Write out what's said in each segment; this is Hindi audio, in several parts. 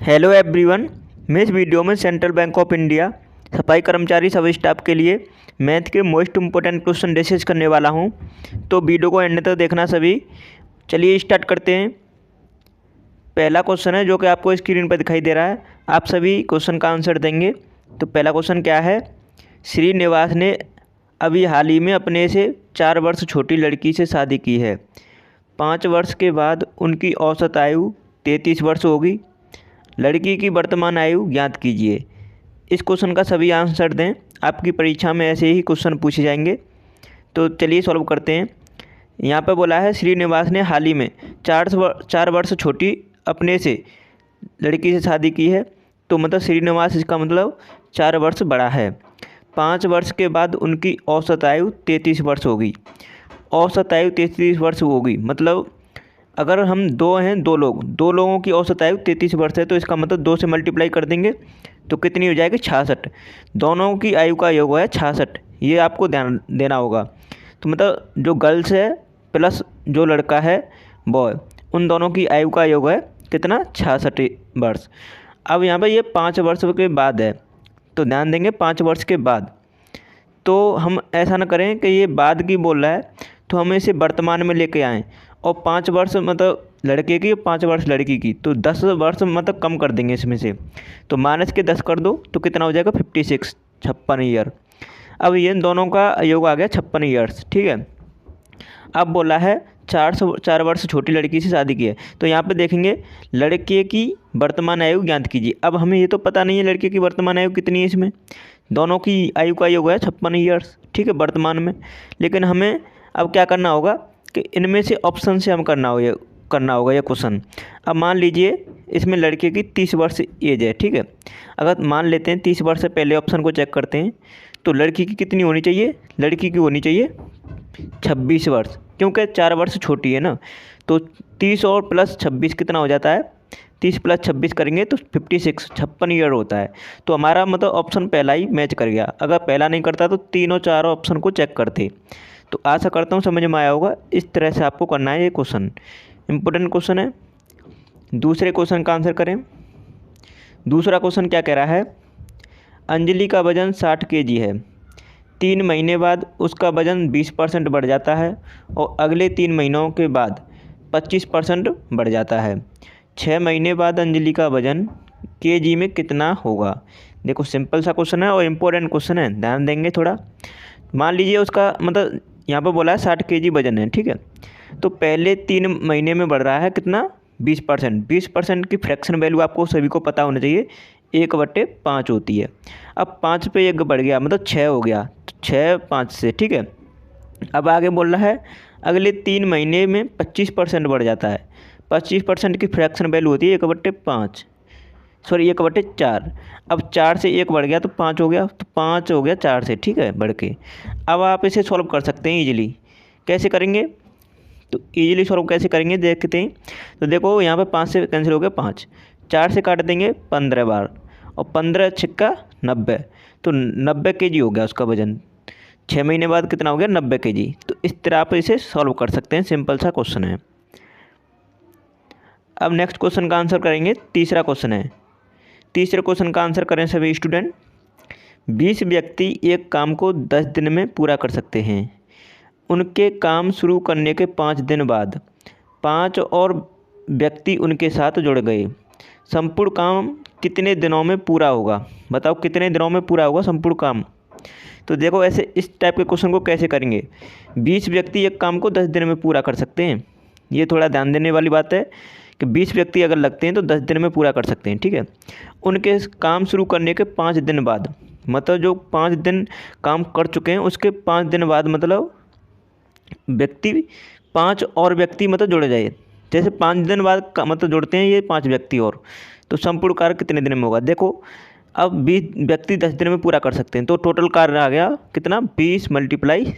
Hello everyone. मैं इस वीडियो में सेंट्रल बैंक ऑफ इंडिया सफाई कर्मचारी सब स्टाफ के लिए मैथ के मोस्ट इम्पोर्टेंट क्वेश्चन डिस्कस करने वाला हूं। तो वीडियो को एंड तक देखना सभी। चलिए स्टार्ट करते हैं। पहला क्वेश्चन है जो कि आपको स्क्रीन पर दिखाई दे रहा है। आप सभी क्वेश्चन का आंसर देंगे। तो पहला क्वेश्चन क्या है? श्रीनिवास ने अभी हाल ही में अपने से 4 वर्ष छोटी लड़की से शादी की है। 5 वर्ष के बाद उनकी औसत आयु 33 वर्ष होगी। लड़की की वर्तमान आयु ज्ञात कीजिए। इस क्वेश्चन का सभी आंसर दें। आपकी परीक्षा में ऐसे ही क्वेश्चन पूछे जाएंगे। तो चलिए सॉल्व करते हैं। यहाँ पर बोला है श्रीनिवास ने हाल ही में 4 वर्ष छोटी अपने से लड़की से शादी की है। तो मतलब श्रीनिवास इसका मतलब 4 वर्ष बड़ा है। 5 वर्ष के बाद उनकी औसत आयु 33 वर्ष होगी। औसत आयु 33 वर्ष होगी मतलब अगर हम दो हैं, दो लोगों की औसत आयु 33 वर्ष है तो इसका मतलब 2 से मल्टीप्लाई कर देंगे तो कितनी हो जाएगी? 66। दोनों की आयु का योग है 66। ये आपको ध्यान देना होगा। तो मतलब जो गर्ल्स है प्लस जो लड़का है बॉय, उन दोनों की आयु का योग है कितना? 66 वर्ष। अब यहाँ पर ये 5 वर्ष के बाद है तो ध्यान देंगे 5 वर्ष के बाद। तो हम ऐसा ना करें कि ये बाद की बोल रहा है तो हम इसे वर्तमान में लेके आएँ और 5 वर्ष मतलब लड़के की 5 वर्ष लड़की की, तो 10 वर्ष मतलब कम कर देंगे इसमें से। तो माइनस के 10 कर दो तो कितना हो जाएगा? 56, 56 ईयर। अब ये दोनों का योग आ गया 56 ईयर्स। ठीक है। अब बोला है 4 वर्ष छोटी लड़की से शादी की है। तो यहाँ पे देखेंगे लड़के की वर्तमान आयु ज्ञात कीजिए। अब हमें ये तो पता नहीं है लड़के की वर्तमान आयु कितनी है। इसमें दोनों की आयु का योग है 56 ईयर्स। ठीक है, वर्तमान में। लेकिन हमें अब क्या करना होगा कि इनमें से ऑप्शन से हम करना होगा ये क्वेश्चन। अब मान लीजिए इसमें लड़के की 30 वर्ष एज है। ठीक है, अगर मान लेते हैं 30 वर्ष से पहले ऑप्शन को चेक करते हैं तो लड़की की कितनी होनी चाहिए? लड़की की होनी चाहिए 26 वर्ष, क्योंकि 4 वर्ष छोटी है ना। तो 30 और प्लस 26 कितना हो जाता है? 30 प्लस 26 करेंगे तो 56, 56 ईयर होता है। तो हमारा मतलब ऑप्शन पहला ही मैच कर गया। अगर पहला नहीं करता तो तीनों चारों ऑप्शन को चेक करते। तो आशा करता हूँ समझ में आया होगा। इस तरह से आपको करना है। ये क्वेश्चन इंपॉर्टेंट क्वेश्चन है। दूसरे क्वेश्चन का आंसर करें। दूसरा क्वेश्चन क्या कह रहा है? अंजलि का वजन 60 kg है। 3 महीने बाद उसका वजन 20% बढ़ जाता है और अगले 3 महीनों के बाद 25% बढ़ जाता है। 6 महीने बाद अंजलि का वजन kg में कितना होगा? देखो सिंपल सा क्वेश्चन है और इम्पोर्टेंट क्वेश्चन है, ध्यान देंगे थोड़ा। मान लीजिए उसका मतलब यहाँ पर बोला है 60 kg वजन है। ठीक है, तो पहले 3 महीने में बढ़ रहा है कितना? 20%। 20% की फ्रैक्शन वैल्यू आपको सभी को पता होना चाहिए, 1/5 होती है। अब 5 पे 1 बढ़ गया मतलब 6 हो गया, तो 6 5 से। ठीक है, अब आगे बोल रहा है अगले 3 महीने में 25% बढ़ जाता है। 25% की फ्रैक्शन वैल्यू होती है 1/5, सॉरी 1/4। अब 4 से 1 बढ़ गया तो 5 हो गया, तो 5 हो गया 4 से। ठीक है, बढ़ के। अब आप इसे सॉल्व कर सकते हैं इजीली। कैसे करेंगे? तो इजीली सॉल्व कैसे करेंगे देखते हैं। तो देखो यहाँ पे 5 से कैंसिल हो गया 5, 4 से काट देंगे 15 बार और 15 छिक्का 90, तो 90 kg हो गया उसका वजन। 6 महीने बाद कितना हो गया? 90 kg। तो इस तरह आप इसे सॉल्व कर सकते हैं। सिंपल सा क्वेश्चन है। अब नेक्स्ट क्वेश्चन का आंसर करेंगे। तीसरा क्वेश्चन है। तीसरे क्वेश्चन का आंसर करें सभी स्टूडेंट। 20 व्यक्ति एक काम को 10 दिन में पूरा कर सकते हैं। उनके काम शुरू करने के 5 दिन बाद 5 और व्यक्ति उनके साथ जुड़ गए। संपूर्ण काम कितने दिनों में पूरा होगा? बताओ कितने दिनों में पूरा होगा संपूर्ण काम? तो देखो ऐसे इस टाइप के क्वेश्चन को कैसे करेंगे। 20 व्यक्ति एक काम को 10 दिन में पूरा कर सकते हैं। ये थोड़ा ध्यान देने वाली बात है कि 20 व्यक्ति अगर लगते हैं तो 10 दिन में पूरा कर सकते हैं। ठीक है, उनके काम शुरू करने के 5 दिन बाद मतलब जो 5 दिन काम कर चुके हैं उसके 5 दिन बाद मतलब व्यक्ति 5 और व्यक्ति मतलब जुड़ जाए। जैसे 5 दिन बाद का मतलब जुड़ते हैं ये 5 व्यक्ति और, तो संपूर्ण कार्य कितने दिन में होगा? देखो अब 20 व्यक्ति 10 दिन में पूरा कर सकते हैं तो टोटल कार्य आ गया कितना? 20 ×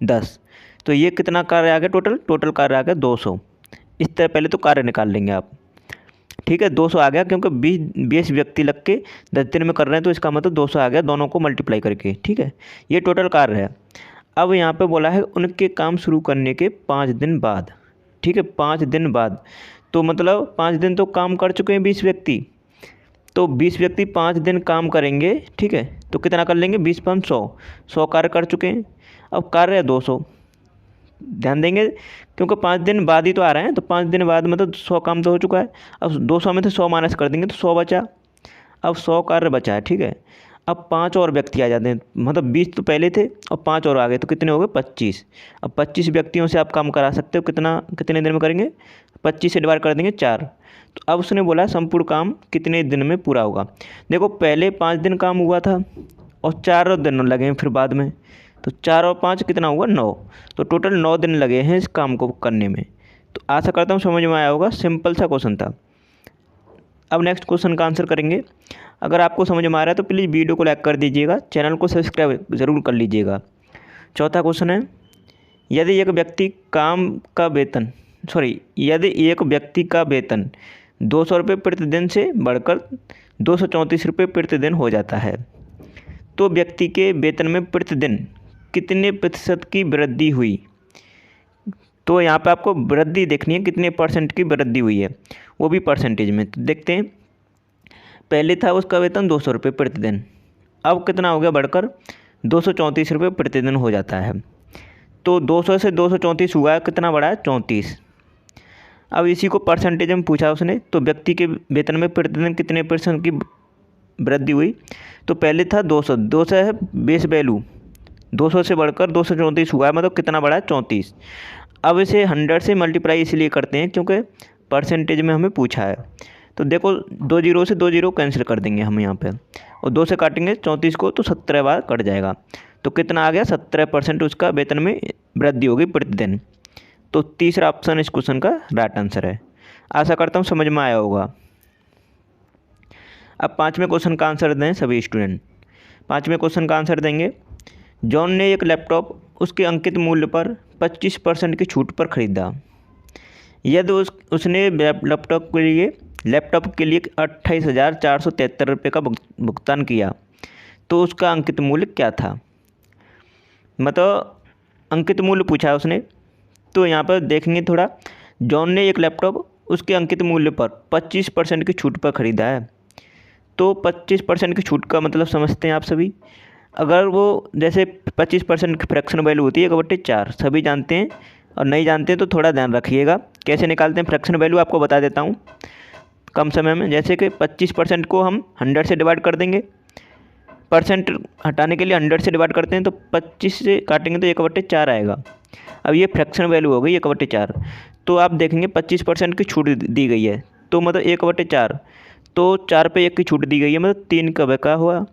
10। तो ये कितना कार्य आ गया? टोटल कार्य आ गया 200। इस तरह पहले तो कार्य निकाल लेंगे आप। ठीक है, 200 आ गया क्योंकि 20 व्यक्ति लग के 10 दिन में कर रहे हैं तो इसका मतलब 200 आ गया दोनों को मल्टीप्लाई करके। ठीक है, ये टोटल कार्य है। अब यहाँ पे बोला है उनके काम शुरू करने के 5 दिन बाद। ठीक है, 5 दिन बाद तो मतलब 5 दिन तो काम कर चुके हैं 20 व्यक्ति, तो 20 व्यक्ति 5 दिन काम करेंगे, ठीक है, तो कितना कर लेंगे, 20 5 100, 100 कार्य कर चुके हैं। अब कार्य है 200, ध्यान देंगे क्योंकि 5 दिन बाद ही तो आ रहे हैं, तो 5 दिन बाद मतलब 100 काम तो हो चुका है। अब 200 में से 100 माइनस कर देंगे तो 100 बचा। अब 100 कार्य बचा है, ठीक है। अब 5 और व्यक्ति आ जाते हैं, मतलब 20 तो पहले थे और 5 और आ गए, तो कितने हो गए, 25। अब 25 व्यक्तियों से आप काम करा सकते हो, कितने दिन में करेंगे, 25 से डिवाइड कर देंगे 4। तो अब उसने बोला संपूर्ण काम कितने दिन में पूरा होगा। देखो पहले 5 दिन काम हुआ था और 4 दिन लगे हैं फिर बाद में, तो 4 और 5 कितना हुआ, 9। तो टोटल 9 दिन लगे हैं इस काम को करने में। तो आशा करता हूँ समझ में आया होगा, सिंपल सा क्वेश्चन था। अब नेक्स्ट क्वेश्चन का आंसर करेंगे। अगर आपको समझ में आ रहा है तो प्लीज़ वीडियो को लाइक कर दीजिएगा, चैनल को सब्सक्राइब ज़रूर कर लीजिएगा। चौथा क्वेश्चन है, यदि एक व्यक्ति का वेतन 200 रुपये प्रतिदिन से बढ़कर 234 रुपये प्रतिदिन हो जाता है, तो व्यक्ति के वेतन में प्रतिदिन कितने प्रतिशत की वृद्धि हुई। तो यहाँ पे आपको वृद्धि देखनी है, कितने परसेंट की वृद्धि हुई है, वो भी परसेंटेज में। तो देखते हैं, पहले था उसका वेतन 200 रुपये प्रतिदिन, अब कितना हो गया, बढ़कर 234 रुपये प्रतिदिन हो जाता है। तो 200 से 234 हुआ है, कितना बढ़ा है, 34। अब इसी को परसेंटेज में पूछा उसने, तो व्यक्ति के वेतन में प्रतिदिन कितने परसेंट की वृद्धि हुई। तो पहले था 200 है बेस वैल्यू, 200 से बढ़कर 234 हुआ है, मतलब कितना बढ़ा है, 34। अब इसे 100 से मल्टीप्लाई इसलिए करते हैं क्योंकि परसेंटेज में हमें पूछा है। तो देखो 2 जीरो से 2 जीरो कैंसिल कर देंगे हम यहाँ पे, और 2 से काटेंगे 34 को, तो 17 बार कट जाएगा। तो कितना आ गया, 17% उसका वेतन में वृद्धि होगी प्रतिदिन। तो तीसरा ऑप्शन इस क्वेश्चन का राइट आंसर है। आशा करता हूँ समझ में आया होगा। अब पाँचवें क्वेश्चन का आंसर दें सभी स्टूडेंट। पाँचवें क्वेश्चन का आंसर देंगे, जॉन ने एक लैपटॉप उसके अंकित मूल्य पर 25% की छूट पर खरीदा। यदि उसने लैपटॉप के लिए 28,473 रुपये का भुगतान किया, तो उसका अंकित मूल्य क्या था। मतलब अंकित मूल्य पूछा है उसने। तो यहाँ पर देखेंगे थोड़ा, जॉन ने एक लैपटॉप उसके अंकित मूल्य पर 25% की छूट पर ख़रीदा है। तो 25% की छूट का मतलब समझते हैं आप सभी। अगर वो जैसे 25% की फ्रैक्शन वैल्यू होती है 1/4, सभी जानते हैं, और नहीं जानते हैं तो थोड़ा ध्यान रखिएगा। कैसे निकालते हैं फ्रैक्शन वैल्यू, आपको बता देता हूँ कम समय में। जैसे कि 25% को हम 100 से डिवाइड कर देंगे, परसेंट हटाने के लिए 100 से डिवाइड करते हैं, तो 25 से काटेंगे तो 1/4 आएगा। अब ये फ्रैक्शन वैल्यू हो गई 1/4। तो आप देखेंगे 25% की छूट दी गई है, तो मतलब 1/4, तो 4 पे 1 की छूट दी गई है, मतलब 3 का बका हुआ।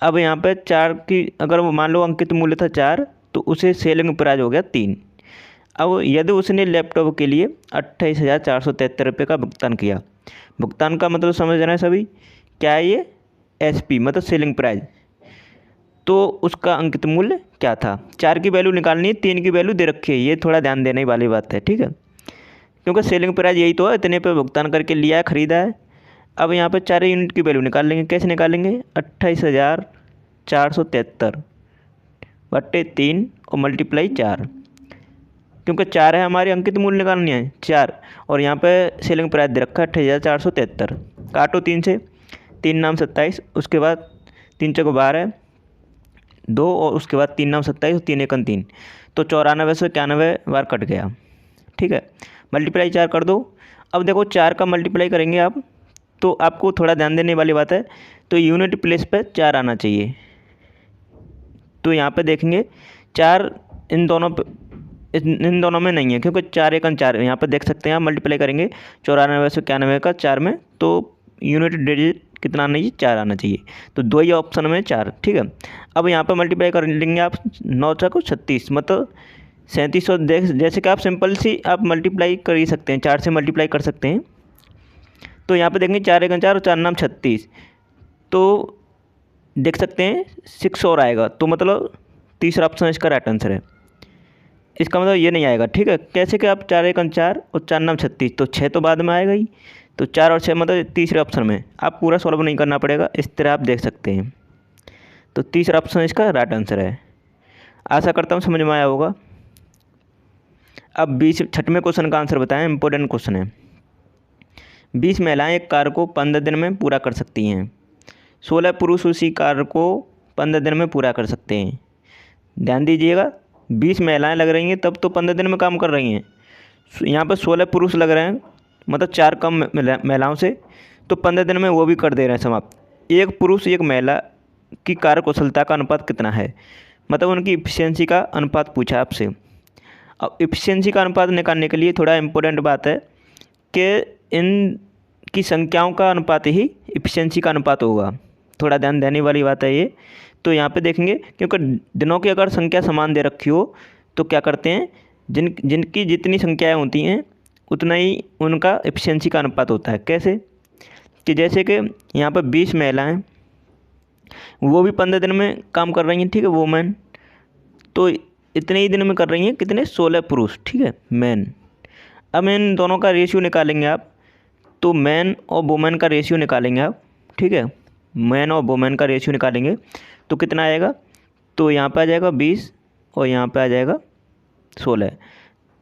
अब यहाँ पे 4 की, अगर वो मान लो अंकित मूल्य था 4, तो उसे सेलिंग प्राइस हो गया 3। अब यदि उसने लैपटॉप के लिए 28,473 रुपये का भुगतान किया, भुगतान का मतलब समझ रहे हैं सभी, क्या है ये, SP मतलब सेलिंग प्राइस, तो उसका अंकित मूल्य क्या था। 4 की वैल्यू निकालनी है, 3 की वैल्यू दे रखी है, ये थोड़ा ध्यान देने वाली बात है, ठीक है, क्योंकि सेलिंग प्राइस यही तो है, इतने पे भुगतान करके लिया है, ख़रीदा है। अब यहाँ पे 4 यूनिट की वैल्यू निकाल लेंगे, कैसे निकालेंगे, 28,473 बट्टे 3 और मल्टीप्लाई 4, क्योंकि 4 है हमारी अंकित मूल्य निकालनी है 4, और यहाँ पे सेलिंग प्राइस दे रखा है 28,473। काटो 3 से, 3 नाम 27, उसके बाद 3 चौको 12, 2 और उसके बाद 3 नाम 27, 3 एकम 3, तो 94 से 91 बार कट गया, ठीक है। मल्टीप्लाई 4 कर दो। अब देखो 4 का मल्टीप्लाई करेंगे आप, तो आपको थोड़ा ध्यान देने वाली बात है, तो यूनिट प्लेस पे 4 आना चाहिए। तो यहाँ पे देखेंगे 4 इन दोनों में नहीं है, क्योंकि 4 एकम 4 यहाँ पर देख सकते हैं आप। मल्टीप्लाई करेंगे 94 से 91 का 4 में, तो यूनिट डिजिट कितना आना चाहिए, 4 आना चाहिए। तो 2 ही ऑप्शन में 4, ठीक है। अब यहाँ पर मल्टीप्लाई कर लेंगे आप, 9 4 को 36, मतलब 3700। जैसे कि आप सिंपल सी आप मल्टीप्लाई कर ही सकते हैं, 4 से मल्टीप्लाई कर सकते हैं। तो यहाँ पे देखेंगे 4 एकम 4 और 4 नाम 36, तो देख सकते हैं 6 और आएगा, तो मतलब तीसरा ऑप्शन इसका राइट आंसर है। इसका मतलब ये नहीं आएगा, ठीक है। कैसे कि आप 4 एकम 4 और 4 नाम 36, तो 6 तो बाद में आएगा ही, तो 4 और 6 मतलब तीसरे ऑप्शन में। आप पूरा सॉल्व नहीं करना पड़ेगा, इस तरह आप देख सकते हैं। तो तीसरा ऑप्शन इसका राइट आंसर है। आशा करता हूँ समझ में आया होगा। अब 6वें क्वेश्चन का आंसर बताएं, इंपॉर्टेंट क्वेश्चन है। 20 महिलाएं एक कार्य को 15 दिन में पूरा कर सकती हैं। 16 पुरुष उसी कार्य को 15 दिन में पूरा कर सकते हैं। ध्यान दीजिएगा, 20 महिलाएं लग रही हैं तब तो 15 दिन में काम कर रही हैं। यहाँ पर 16 पुरुष लग रहे हैं, मतलब 4 कम महिलाओं से, तो 15 दिन में वो भी कर दे रहे हैं समाप्त। एक पुरुष एक महिला की कार्य कुशलता का अनुपात कितना है, मतलब उनकी इफिशियंसी का अनुपात पूछा आपसे। अब इफिशियंसी का अनुपात निकालने के लिए थोड़ा इम्पोर्टेंट बात है कि इन की संख्याओं का अनुपात ही इफिशियंसी का अनुपात होगा। थोड़ा ध्यान देने वाली बात है ये। तो यहाँ पे देखेंगे, क्योंकि दिनों की अगर संख्या समान दे रखी हो तो क्या करते हैं, जिनकी जितनी संख्याएँ होती हैं उतना ही उनका एफिशिएंसी का अनुपात होता है। कैसे कि जैसे कि यहाँ पर 20 महिलाएं वो भी 15 दिन में काम कर रही हैं, ठीक है, वोमेन, तो इतने ही दिन में कर रही हैं कितने, 16 पुरुष, ठीक है, मैन। अब इन दोनों का रेशियो निकालेंगे आप, तो मैन और वोमेन का रेशियो निकालेंगे आप, ठीक है, मैन और वोमेन का रेशियो निकालेंगे तो कितना आएगा, तो यहाँ पे आ जाएगा 20 और यहाँ पे आ जाएगा 16।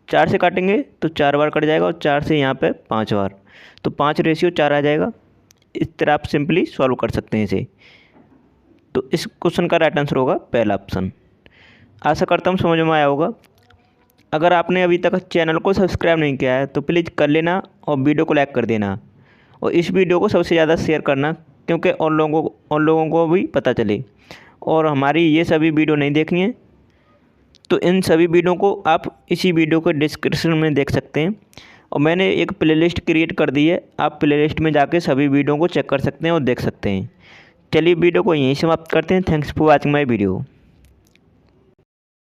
4 से काटेंगे तो 4 बार कट जाएगा और 4 से यहाँ पे 5 बार, तो 5:4 आ जाएगा। इस तरह आप सिंपली सॉल्व कर सकते हैं इसे। तो इस क्वेश्चन का राइट आंसर होगा पहला ऑप्शन। आशा करता हूँ समझ में आया होगा। अगर आपने अभी तक चैनल को सब्सक्राइब नहीं किया है तो प्लीज़ कर लेना और वीडियो को लाइक कर देना और इस वीडियो को सबसे ज़्यादा शेयर करना, क्योंकि और लोगों को भी पता चले। और हमारी ये सभी वीडियो नहीं देखनी है तो इन सभी वीडियो को आप इसी वीडियो के डिस्क्रिप्शन में देख सकते हैं और मैंने एक प्लेलिस्ट क्रिएट कर दी है, आप प्लेलिस्ट में जाके सभी वीडियो को चेक कर सकते हैं और देख सकते हैं। चलिए वीडियो को यहीं समाप्त करते हैं। Thanks for watching my video.